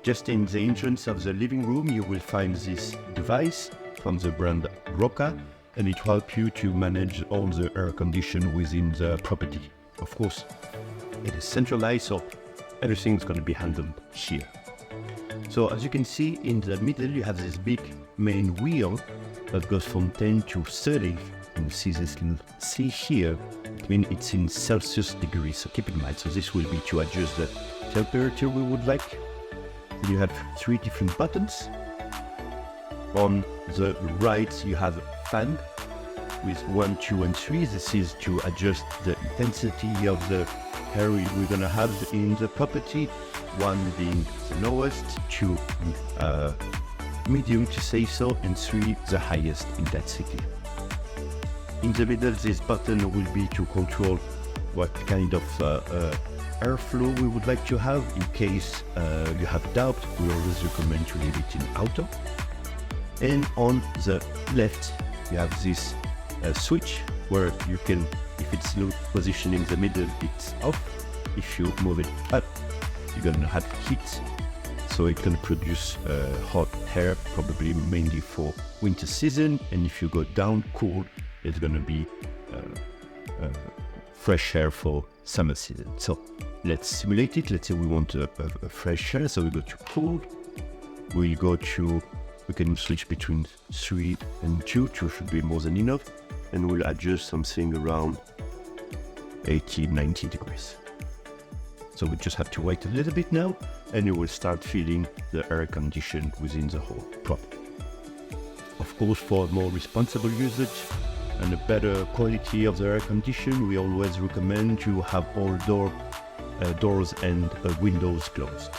Just in the entrance of the living room, you will find this device from the brand Roca, and it will help you to manage all the air condition within the property. Of course, it is centralized, so everything is going to be handled here. So as you can see, in the middle, you have this big main wheel that goes from 10 to 30. And you see this little C here, I mean it's in Celsius degrees, so keep in mind. So this will be to adjust the temperature we would like. You have 3 different buttons. On the right, you have a fan with 1, 2, and 3. This is to adjust the intensity of the air we're going to have in the property. 1 being the lowest, 2 medium to say so, and 3 the highest intensity. In the middle, this button will be to control what kind of airflow we would like to have. In case you have doubt, we always recommend to leave it in auto. And on the left, you have this switch where you can, if it's low position in the middle, it's off. If you move it up, you're gonna have heat, so it can produce hot air, probably mainly for winter season. And if you go down cool, it's gonna be fresh air for summer season. So let's simulate it. Let's say we want a fresh air, so we go to cool. We can switch between 3 and 2. 2 should be more than enough, and we'll adjust something around 80, 90 degrees. So we just have to wait a little bit now, and you will start feeling the air condition within the whole property. Of course, for more responsible usage and a better quality of the air condition, we always recommend to have all doors and windows closed.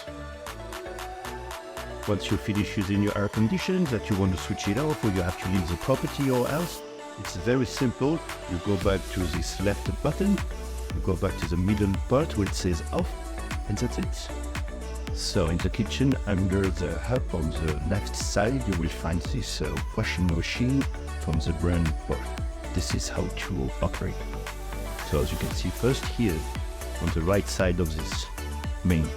Once you finish using your air condition, that you want to switch it off or you have to leave the property or else, it's very simple. You go back to this left button, you go back to the middle part where it says off, and that's it. So in the kitchen, under the hub on the left side, you will find this washing machine from the brand Pueblo. This is how to operate. So as you can see, first here on the right side of this main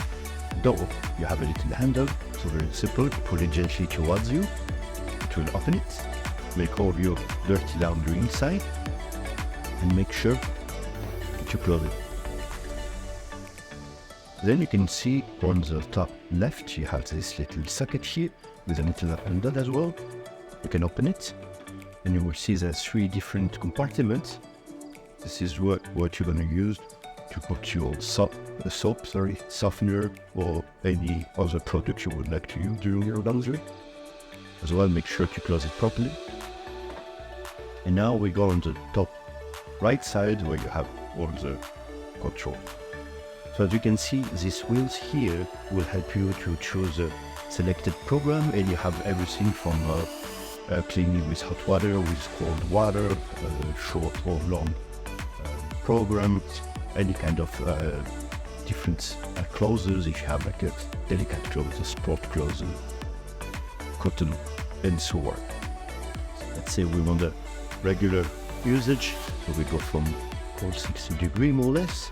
door, you have a little handle. So very simple, pull it gently towards you, it will open it, make all your dirty laundry inside, and make sure to close it. Then you can see on the top left, you have this little socket here with a little handle as well. You can open it, and you will see there's 3 different compartments. This is what you're going to use to put your softener or any other product you would like to use during your laundry. As well, make sure to close it properly. And now we go on the top right side where you have all the control. So as you can see, these wheels here will help you to choose a selected program, and you have everything from cleaning with hot water, with cold water, short or long programs, any kind of different clothes. If you have like a delicate clothes, sport clothes, cotton, and so on. So let's say we want a regular usage, so we go from 60 degrees more or less.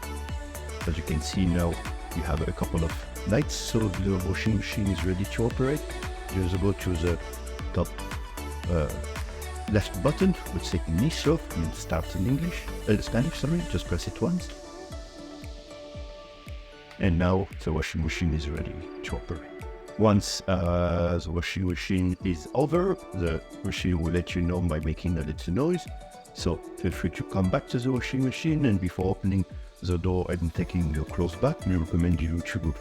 As you can see now, you have a couple of lights, so the washing machine is ready to operate. Just go to the top left button, which says INSTRUC, and start in English, Spanish, sorry, just press it once. And now the washing machine is ready to operate. Once the washing machine is over, the machine will let you know by making a little noise. So feel free to come back to the washing machine, and before opening the door and taking your clothes back, we recommend you to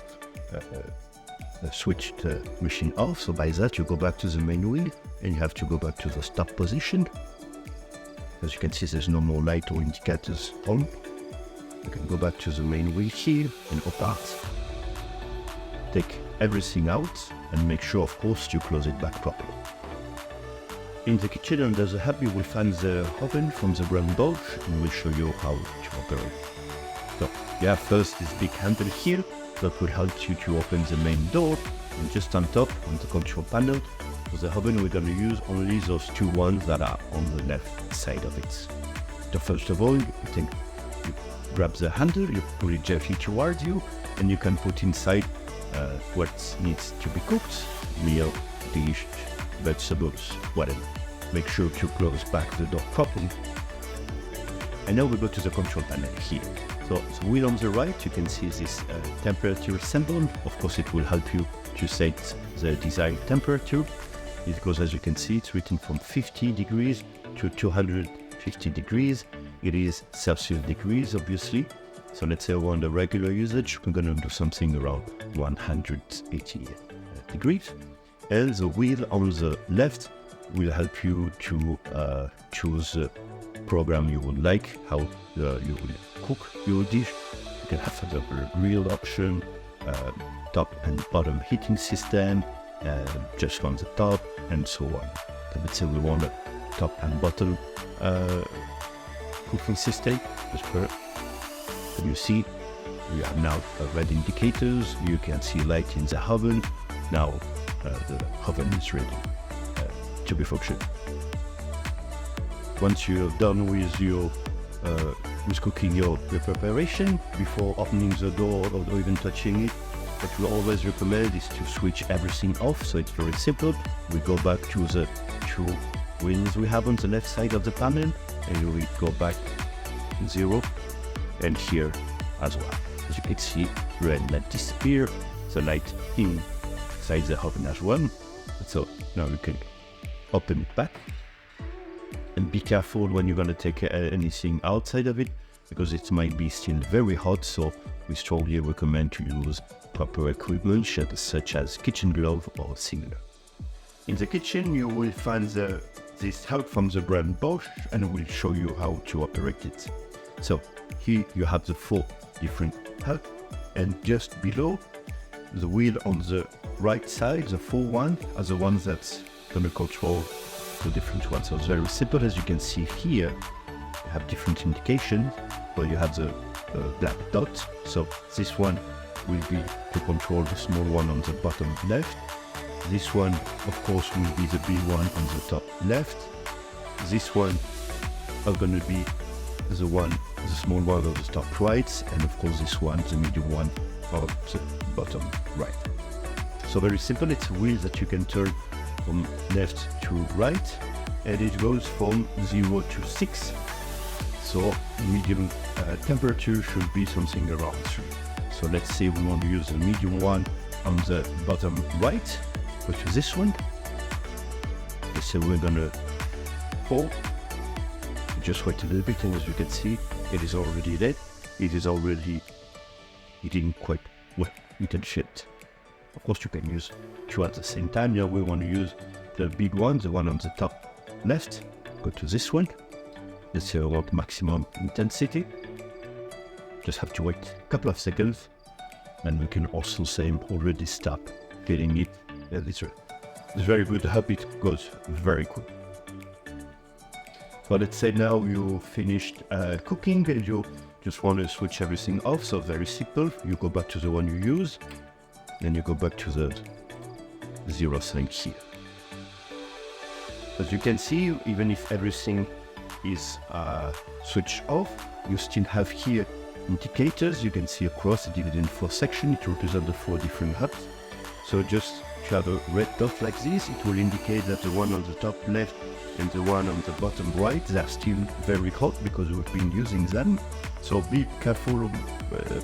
switch the machine off. So by that, you go back to the main wheel, and you have to go back to the stop position. As you can see, there's no more light or indicators on. You can go back to the main wheel here and apart. Take everything out and make sure, of course, you close it back properly. In the kitchen under the hub, you will find the oven from the brand Bosch, and we'll show you how to operate. So you have first this big handle here that will help you to open the main door, and just on top on the control panel, for the oven we're going to use only those 2 ones that are on the left side of it. So first of all, you grab the handle, you pull it gently towards you, and you can put inside what needs to be cooked, meal, dish, vegetables, whatever. Make sure to close back the door properly. And now we go to the control panel here. So the wheel on the right, you can see this temperature symbol. Of course, it will help you to set the desired temperature. It goes, as you can see, it's written from 50 degrees to 250 degrees. It is Celsius degrees, obviously. So let's say on the regular usage, we're going to do something around 180 degrees. And the wheel on the left will help you to choose the program you would like, how you will cook your dish. You can have, for example, a grill option, top and bottom heating system, just on the top, and so on. So let's say we want a top and bottom cooking system. As per, you see, we have now red indicators. You can see light in the oven. Now the oven is ready to be functioning. Once you're done with your with cooking your preparation, before opening the door or even touching it, what we always recommend is to switch everything off. So it's very simple. We go back to the two wheels we have on the left side of the panel, and we go back 0, and here as well. As you can see, red light disappear, the light inside the oven as well. So now we can open it back. And be careful when you're going to take anything outside of it, because it might be still very hot. So we strongly recommend to use proper equipment such as kitchen glove or similar. In the kitchen, you will find this help from the brand Bosch, and we'll show you how to operate it. So here you have the 4 different help, and just below the wheel on the right side, the 4 one are the ones that's going to control the different ones. So it's very simple. As you can see here, you have different indications. Well, you have the black dot. So this one will be to control the small one on the bottom left. This one, of course, will be the big one on the top left. This one are going to be the small one on the top right, and of course this one, the medium one, on the bottom right. So very simple. It's a wheel that you can turn from left to right, and it goes from 0 to 6. So medium temperature should be something around 3. So let's say we want to use the medium one on the bottom right. Go to this one. Let's say we're gonna pour. Just wait a little bit, and as you can see, it is already red. It is already eating quite well. You can shift. Of course, you can use 2 at the same time. Now we want to use the big one, the one on the top left. Go to this one. Let's say I want maximum intensity. Just have to wait a couple of seconds, and we can also say already stop getting it. It's very good. I hope it goes very quick. So let's say now you finished cooking, and you just want to switch everything off. So very simple. You go back to the one you use. Then you go back to the 0 sign here. As you can see, even if everything is switched off, you still have here indicators. You can see across it divided in 4 sections. It represents the 4 different hubs. So just if you have a red dot like this, it will indicate that the one on the top left and the one on the bottom right, they are still very hot because we've been using them. So be careful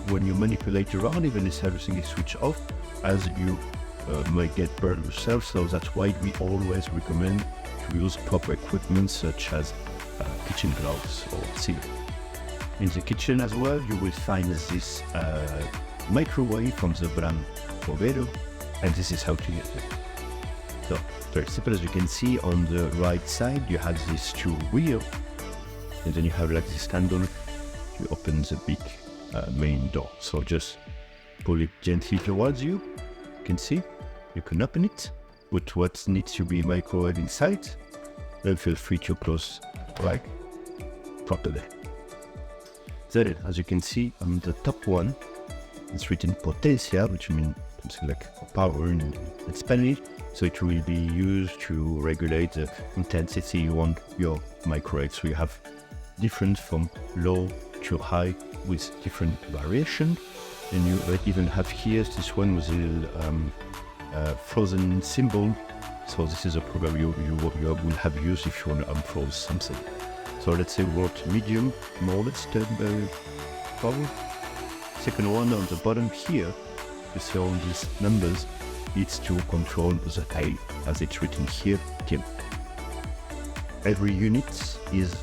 when you manipulate around, even if everything is switched off, as you might get burned yourself. So that's why we always recommend to use proper equipment such as kitchen gloves or similar. In the kitchen as well, you will find this microwave from the brand Pueblo, and this is how to use it. So very simple. As you can see on the right side, you have these 2 wheels, and then you have like this handle to open the big main door. So just pull it gently towards you. You can see, you can open it, put what needs to be microwave inside, then feel free to close like properly. Then, as you can see on the top one, it's written potencia, which means something like power in Spanish. So it will be used to regulate the intensity you want your microwave. So you have different from low to high with different variation. And you even have here this one with a little frozen symbol. So this is a program you will have used if you want to unfroze something. So let's say we want medium, more or less, forward. Second one on the bottom here, you see all these numbers. It's to control the height, as it's written here, Tim. Every unit is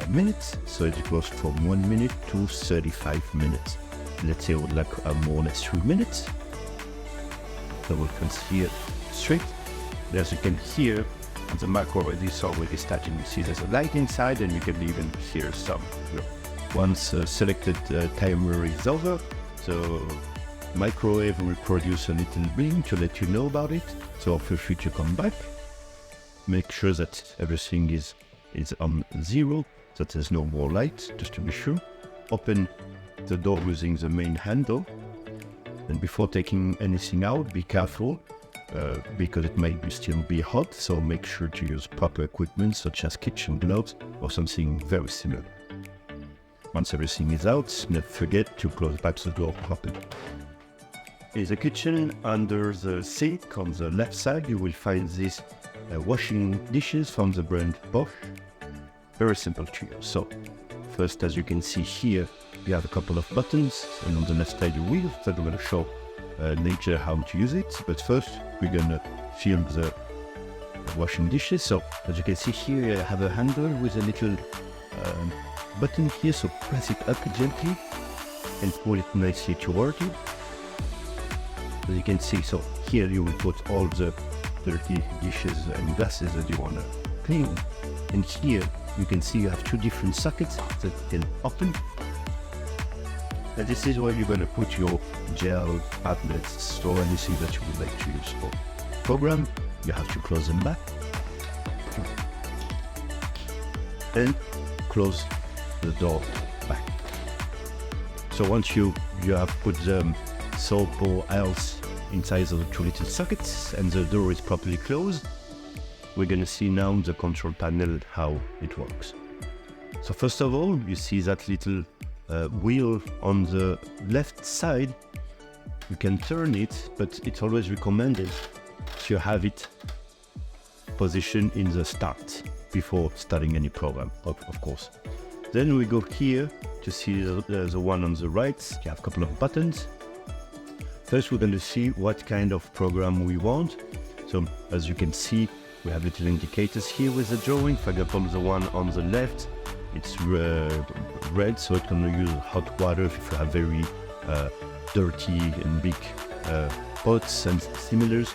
minutes, so it goes from 1 minute to 35 minutes. Let's say I would like more or less 3 minutes. So we can see it straight. As you can hear, the macro is already starting. You see there's a light inside, and you can even hear some. Once selected timer is over, so microwave will produce a little ring to let you know about it. So feel free to come back. Make sure that everything is on 0, that there's no more light, just to be sure. Open the door using the main handle. And before taking anything out, be careful, because it might still be hot, so make sure to use proper equipment such as kitchen gloves or something very similar. Once everything is out, never forget to close back the door properly. In the kitchen, under the sink on the left side, you will find these washing dishes from the brand Bosch. Very simple to use. So first, as you can see here, you have a couple of buttons, and on the left side the wheel that I'm going to show later how to use it. But first, we're going to film the washing dishes. So as you can see here, I have a handle with a little button here, so press it up gently and pull it nicely toward you. As you can see, so here you will put all the dirty dishes and glasses that you want to clean. And here you can see you have 2 different sockets that you can open. And this is where you're going to put your gel, tablets, or anything that you would like to use for program. You have to close them back and close the door back. So once you have put the soap or else inside the 2 little sockets and the door is properly closed, we're going to see now the control panel how it works. So first of all, you see that little wheel on the left side. You can turn it, but it's always recommended to have it positioned in the start before starting any program, of course. Then we go here to see the one on the right. You have a couple of buttons. First, we're going to see what kind of program we want. So as you can see, we have little indicators here with the drawing. For example, the one on the left, it's red, so it's going to use hot water if you have very dirty and big pots and similars.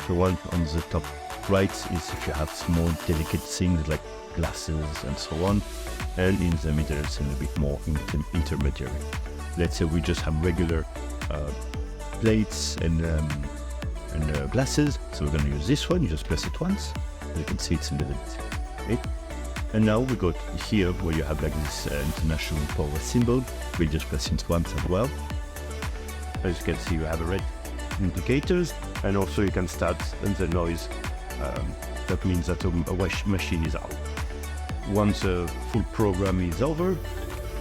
The one on the top right is if you have small delicate things like glasses and so on. And in the middle it's a little bit more intermediary. Let's say we just have regular plates and glasses, so we're going to use this one. You just press it once. You can see it's a little bit. Okay. And now we go here where you have like this international power symbol. We just press it once as well. As you can see, you have a red indicators, and also you can start the noise. That means that a wash machine is out. Once the full program is over,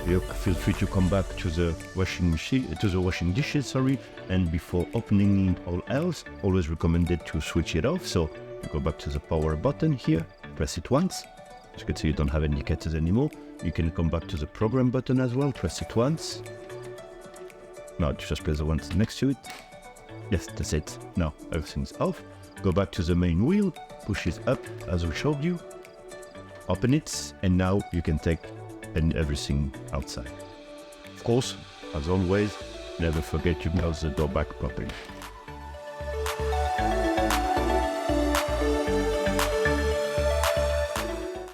you feel free to come back to the washing machine, to the washing dishes, sorry. And before opening all else, always recommended to switch it off. So you go back to the power button here, press it once. As you can see, you don't have indicators anymore. You can come back to the program button as well, press it once. Now just press the one next to it. Yes, that's it. Now everything's off. Go back to the main wheel, push it up as we showed you. Open it, and now you can take everything outside. Of course, as always, never forget to close the door back properly.